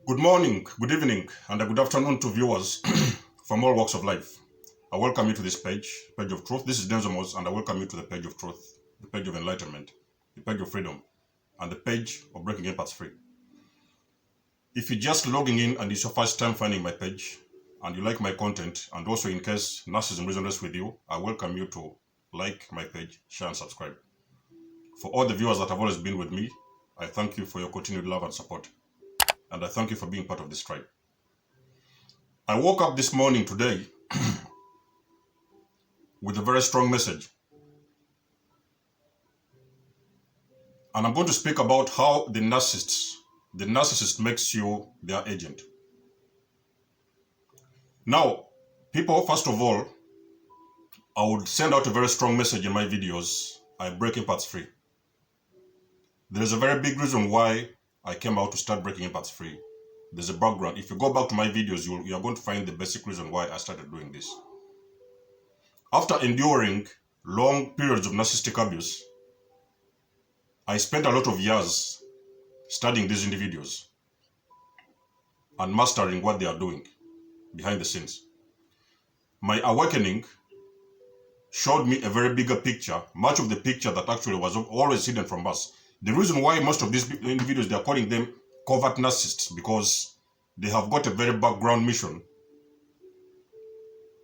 Good morning, good evening, and a good afternoon to viewers from all walks of life. I welcome you to this page of truth. This is Denzomos, and I welcome you to the page of truth, the page of enlightenment, the page of freedom, and the page of breaking empaths free. If you're just logging in and it's your first time finding my page, and you like my content, and also in case narcissism resonates with you, I welcome you to like my page, share, and subscribe. For all the viewers that have always been with me, I thank you for your continued love and support. And I thank you for being part of this tribe. I woke up this morning today with a very strong message. And I'm going to speak about how the narcissist makes you their agent. Now, people, first of all, I would send out a very strong message in my videos. I break empaths free. There is a very big reason why I came out to start breaking empaths free. There's a background. If you go back to my videos, you are going to find the basic reason why I started doing this. After enduring long periods of narcissistic abuse, I spent a lot of years studying these individuals and mastering what they are doing behind the scenes. My awakening showed me a very bigger picture, much of the picture that actually was always hidden from us. The reason why most of these individuals, they are calling them covert narcissists, because they have got a very background mission.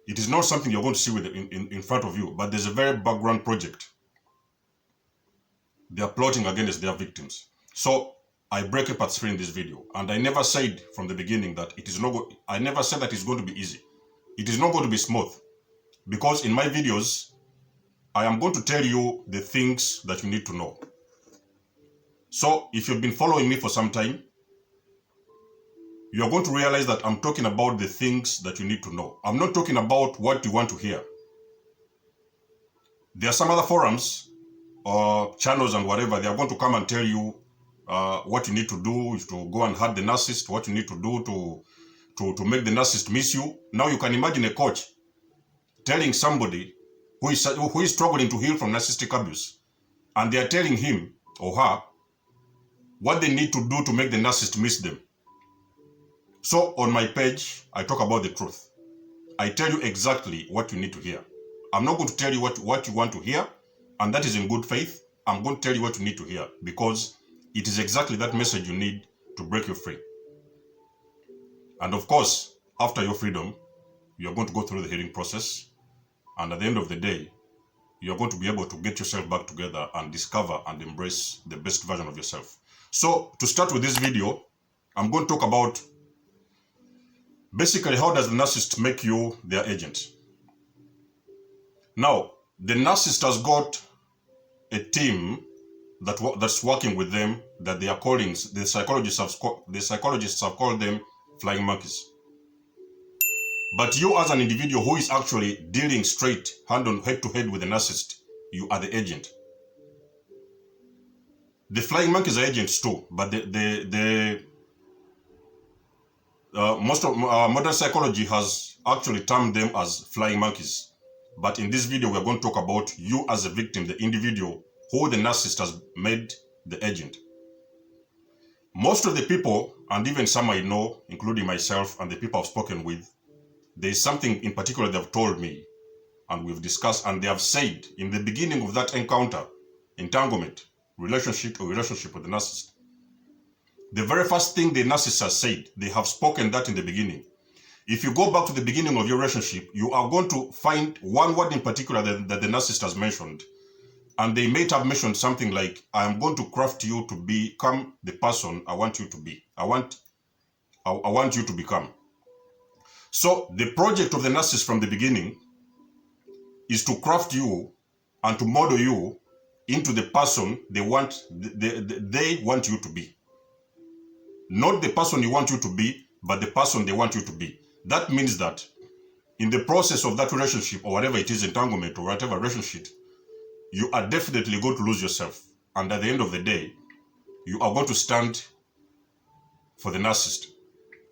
It is not something you're going to see with in front of you, but there's a very background project. They are plotting against their victims. So I break empaths free in this video, and I never said from the beginning that it is not. I never said that it's going to be easy. It is not going to be smooth, because in my videos, I am going to tell you the things that you need to know. So if you've been following me for some time, you're going to realize that I'm talking about the things that you need to know. I'm not talking about what you want to hear. There are some other forums or channels and whatever, they are going to come and tell you what you need to do to go and hurt the narcissist, what you need to do to make the narcissist miss you. Now you can imagine a coach telling somebody who is struggling to heal from narcissistic abuse, and they are telling him or her what they need to do to make the narcissist miss them. So on my page, I talk about the truth. I tell you exactly what you need to hear. I'm not going to tell you what you want to hear, and that is in good faith. I'm going to tell you what you need to hear, because it is exactly that message you need to break you free. And of course, after your freedom, you're going to go through the healing process, and at the end of the day, you're going to be able to get yourself back together and discover and embrace the best version of yourself. So to start with this video, I'm going to talk about basically how does the narcissist make you their agent. Now, the narcissist has got a team that's working with them that they are calling, the psychologists have called them flying monkeys. But you as an individual who is actually dealing straight, hand on head to head with the narcissist, you are the agent. The flying monkeys are agents too, but most of modern psychology has actually termed them as flying monkeys. But in this video, we're going to talk about you as a victim, the individual who the narcissist has made the agent. Most of the people, and even some I know, including myself and the people I've spoken with, there is something in particular they've told me, and we've discussed, and they have said in the beginning of that encounter, entanglement, relationship with the narcissist. The very first thing the narcissist has said, they have spoken that in the beginning. If you go back to the beginning of your relationship, you are going to find one word in particular that the narcissist has mentioned. And they may have mentioned something like, I am going to craft you to become the person I want you to be. I want you to become. So the project of the narcissist from the beginning is to craft you and to model you into the person they want you to be. Not the person you want you to be, but the person they want you to be. That means that in the process of that relationship, or whatever it is, entanglement or whatever relationship, you are definitely going to lose yourself. And at the end of the day, you are going to stand for the narcissist.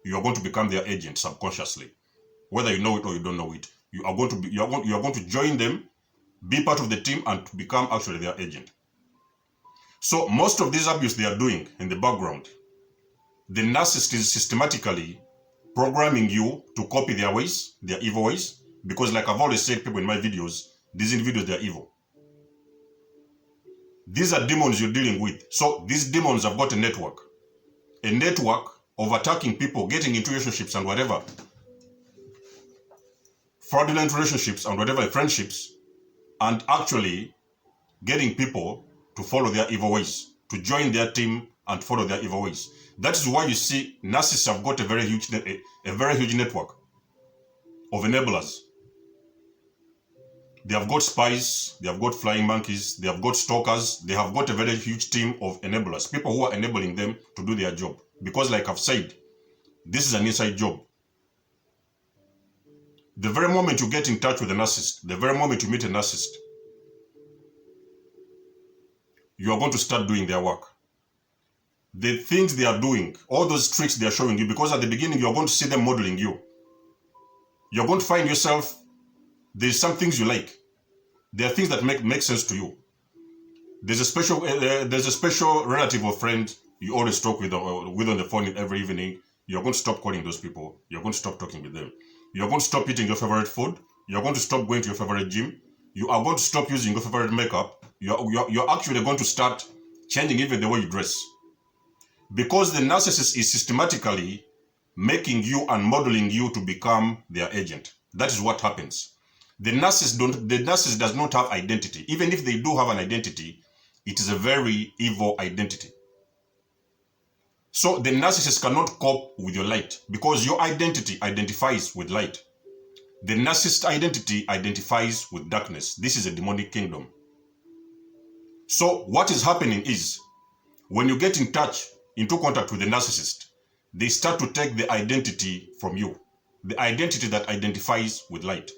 You are going to become their agent subconsciously. Whether you know it or you don't know it, you are going to join them, be part of the team, and to become actually their agent. So most of this abuse they are doing in the background, the narcissist is systematically programming you to copy their ways, their evil ways, because like I've always said, people in my videos, these individuals, they're evil. These are demons you're dealing with. So these demons have got a network of attacking people, getting into relationships and whatever, fraudulent relationships and whatever, friendships, and actually getting people to follow their evil ways, to join their team and follow their evil ways. That is why you see narcissists have got a very huge network of enablers. They have got spies, they have got flying monkeys, they have got stalkers, they have got a very huge team of enablers, people who are enabling them to do their job. Because like I've said, this is an inside job. The very moment you get in touch with a narcissist, the very moment you meet a narcissist, you are going to start doing their work. The things they are doing, all those tricks they are showing you, because at the beginning you are going to see them modeling you. You're going to find yourself, there's some things you like. There are things that make sense to you. There's a special relative or friend you always talk with on the phone every evening. You're going to stop calling those people. You're going to stop talking with them. You're going to stop eating your favorite food. You're going to stop going to your favorite gym. You are going to stop using your favorite makeup. You're actually going to start changing even the way you dress. Because the narcissist is systematically making you and modeling you to become their agent. That is what happens. The narcissist does not have identity. Even if they do have an identity, it is a very evil identity. So the narcissist cannot cope with your light because your identity identifies with light. The narcissist identity identifies with darkness. This is a demonic kingdom. So what is happening is, when you get into contact with the narcissist, they start to take the identity from you. The identity that identifies with light.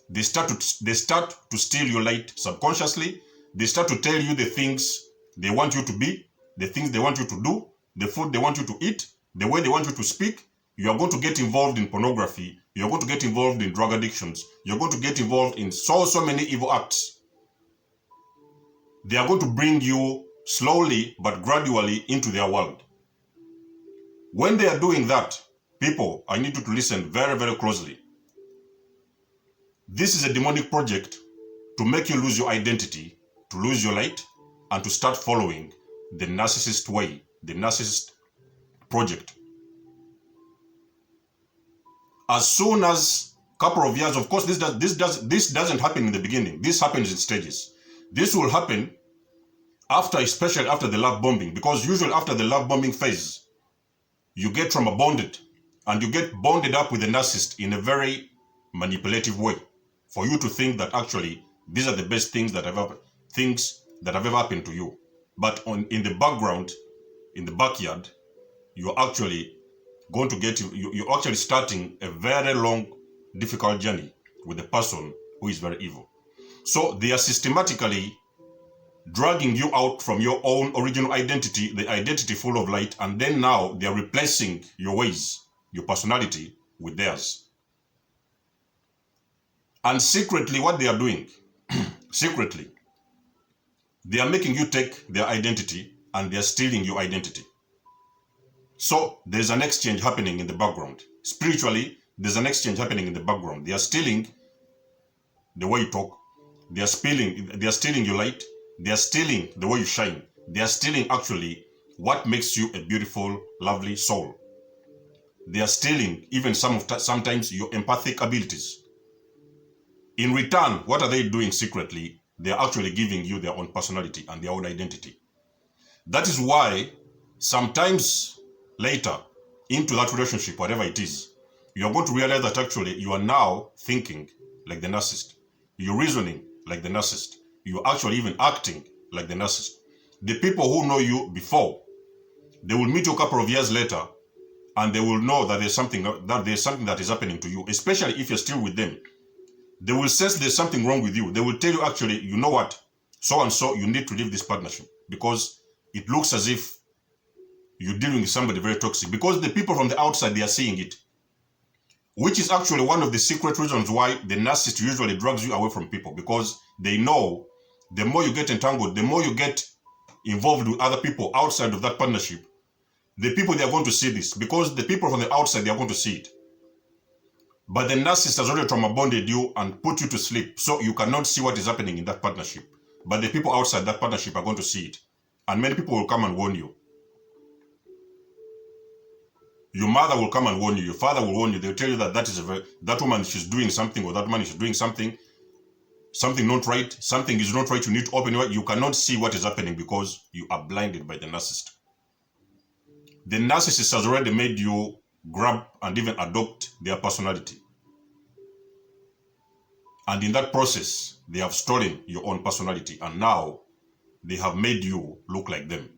They start to steal your light subconsciously. They start to tell you the things they want you to be, the things they want you to do, the food they want you to eat, the way they want you to speak. You are going to get involved in pornography. You're going to get involved in drug addictions. You're going to get involved in so many evil acts. They are going to bring you slowly but gradually into their world. When they are doing that, people, I need you to listen very, very closely. This is a demonic project to make you lose your identity, to lose your light, and to start following the narcissist way, the narcissist project. As soon as a couple of years, of course, this doesn't happen in the beginning. This happens in stages. This will happen especially after the love bombing, because usually after the love bombing phase, you get trauma bonded, and you get bonded up with the narcissist in a very manipulative way, for you to think that actually these are the best things that have ever happened to you. But in the background, in the backyard, you're actually going to you're actually starting a very long, difficult journey with a person who is very evil. So they are systematically dragging you out from your own original identity, the identity full of light, and then now they are replacing your ways, your personality, with theirs. And secretly, what they are doing, secretly, they are making you take their identity and they are stealing your identity. So there's an exchange happening in the background. Spiritually, there's an exchange happening in the background. They are stealing the way you talk. They are stealing your light. They are stealing the way you shine. They are stealing actually what makes you a beautiful, lovely soul. They are stealing even sometimes your empathic abilities. In return, what are they doing secretly? They are actually giving you their own personality and their own identity. That is why sometimes later into that relationship, whatever it is, you are going to realize that actually you are now thinking like the narcissist. You're reasoning like the narcissist. You're actually even acting like the narcissist. The people who know you before, they will meet you a couple of years later and they will know that there's something that is happening to you, especially if you're still with them. They will sense there's something wrong with you. They will tell you actually, you know what, so and so, you need to leave this partnership because it looks as if you're dealing with somebody very toxic. Because the people from the outside, they are seeing it. Which is actually one of the secret reasons why the narcissist usually drags you away from people, because they know the more you get entangled, the more you get involved with other people outside of that partnership, the people, they are going to see this, because the people from the outside, they are going to see it. But the narcissist has already trauma bonded you and put you to sleep, so you cannot see what is happening in that partnership. But the people outside that partnership are going to see it. And many people will come and warn you. Your mother will come and warn you. Your father will warn you. They'll tell you that that woman, she's doing something, or that man is doing something not right. Something is not right. You need to open your eyes. You cannot see what is happening because you are blinded by the narcissist. The narcissist has already made you grab and even adopt their personality. And in that process, they have stolen your own personality, and now they have made you look like them.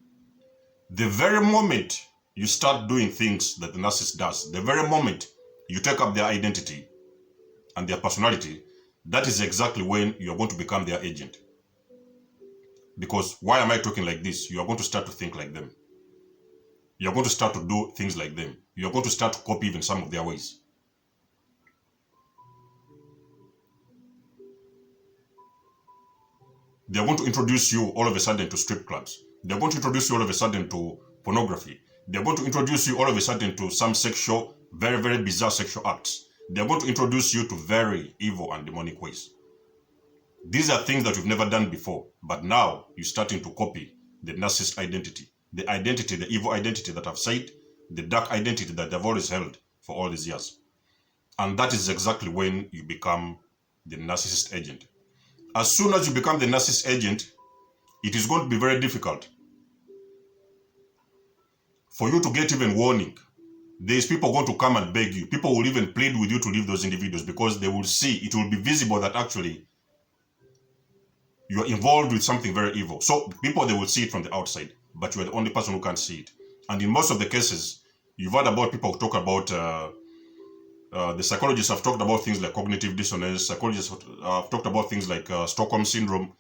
The very moment you start doing things that the narcissist does, the very moment you take up their identity and their personality, that is exactly when you are going to become their agent. Because why am I talking like this? You are going to start to think like them. You are going to start to do things like them. You are going to start to copy even some of their ways. They are going to introduce you all of a sudden to strip clubs. They are going to introduce you all of a sudden to pornography. They are going to introduce you all of a sudden to some sexual, very, very bizarre sexual acts. They are going to introduce you to very evil and demonic ways. These are things that you've never done before, but now you're starting to copy the narcissist identity. The identity, the evil identity that I've said, the dark identity that they've always held for all these years. And that is exactly when you become the narcissist agent. As soon as you become the narcissist agent, it is going to be very difficult for you to get even warning. There's people going to come and beg you. People will even plead with you to leave those individuals because they will see, it will be visible that actually you're involved with something very evil. So people, they will see it from the outside, but you're the only person who can see it. And in most of the cases, you've heard about people who talk about, the psychologists have talked about things like cognitive dissonance. Psychologists have talked about things like Stockholm syndrome.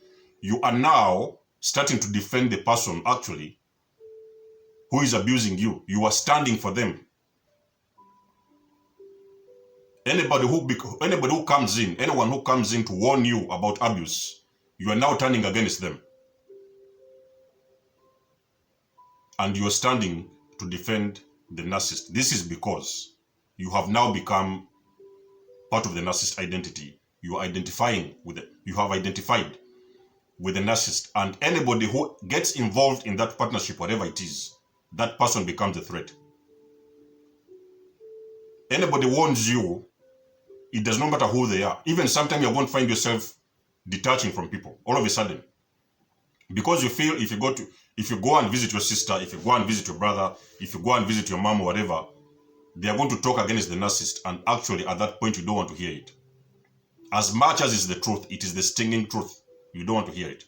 You are now starting to defend the person actually who is abusing you. You are standing for them. Anybody who comes in, anyone who comes in to warn you about abuse, you are now turning against them. And you are standing to defend the narcissist. This is because you have now become part of the narcissist identity. You are identifying with it. You have identified with the narcissist, and anybody who gets involved in that partnership, whatever it is, that person becomes a threat. Anybody warns you, it does not matter who they are. Even sometimes you're going to find yourself detaching from people all of a sudden, because you feel if you go and visit your sister, if you go and visit your brother, if you go and visit your mom or whatever, they are going to talk against the narcissist, and actually at that point you don't want to hear it. As much as it's the truth, it is the stinging truth. You don't want to hear it.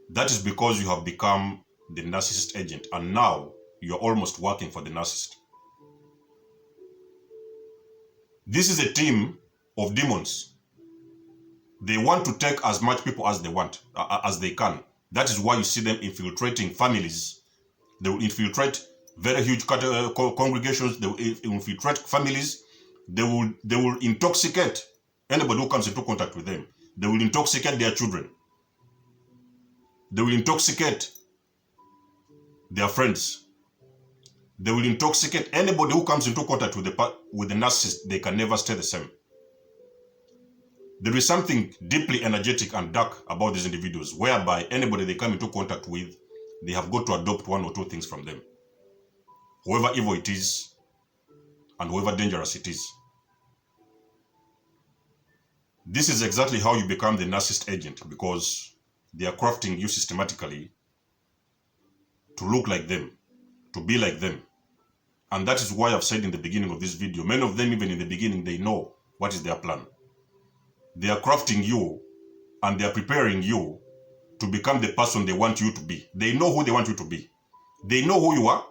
That is because you have become the narcissist agent, and now you're almost working for the narcissist. This is a team of demons. They want to take as much people as they want, as they can. That is why you see them infiltrating families. They will infiltrate very huge congregations. They will infiltrate families. They will intoxicate anybody who comes into contact with them. They will intoxicate their children. They will intoxicate their friends. They will intoxicate anybody who comes into contact with the narcissist. They can never stay the same. There is something deeply energetic and dark about these individuals, whereby anybody they come into contact with, they have got to adopt one or two things from them. However evil it is, and however dangerous it is. This is exactly how you become the narcissist agent, because they are crafting you systematically to look like them, to be like them. And that is why I've said in the beginning of this video, many of them, even in the beginning, they know what is their plan. They are crafting you, and they are preparing you to become the person they want you to be. They know who they want you to be. They know who you are.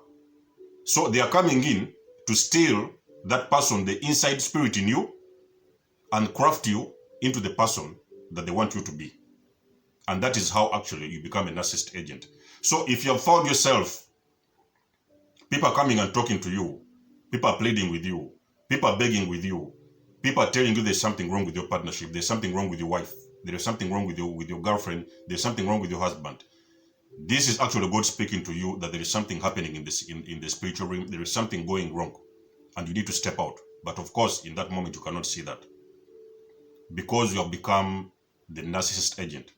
So they are coming in to steal that person, the inside spirit in you, and craft you into the person that they want you to be. And that is how actually you become a narcissist agent. So if you have found yourself, people are coming and talking to you, people are pleading with you, people are begging with you, people are telling you there's something wrong with your partnership, there's something wrong with your wife, there is something wrong with your girlfriend, there's something wrong with your husband. This is actually God speaking to you that there is something happening in the spiritual realm. There is something going wrong and you need to step out. But of course, in that moment, you cannot see that because you have become the narcissist agent.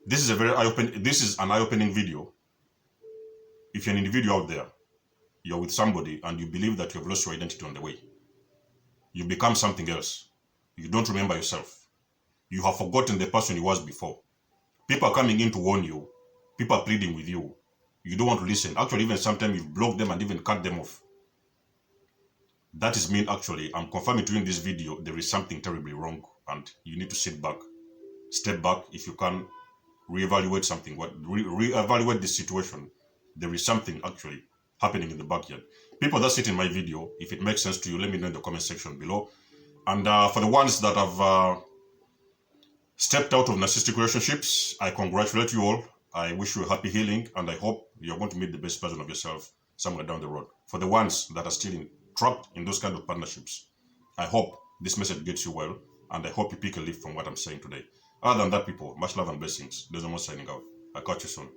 This is an eye-opening video. If you're an individual out there, you're with somebody and you believe that you have lost your identity on the way. You become something else. You don't remember yourself. You have forgotten the person you was before. People are coming in to warn you. People are pleading with you. You don't want to listen. Actually, even sometimes you've blocked them and even cut them off. That is mean, actually, I'm confirming to you in this video, there is something terribly wrong and you need to sit back, step back if you can, reevaluate something, reevaluate the situation. There is something actually happening in the backyard. People that sit in my video, if it makes sense to you, let me know in the comment section below. And for the ones that have stepped out of narcissistic relationships, I congratulate you all. I wish you a happy healing, and I hope you're going to meet the best version of yourself somewhere down the road. For the ones that are still trapped in those kind of partnerships, I hope this message gets you well, and I hope you pick a leaf from what I'm saying today. Other than that, people, much love and blessings. There's no more signing out. I'll catch you soon.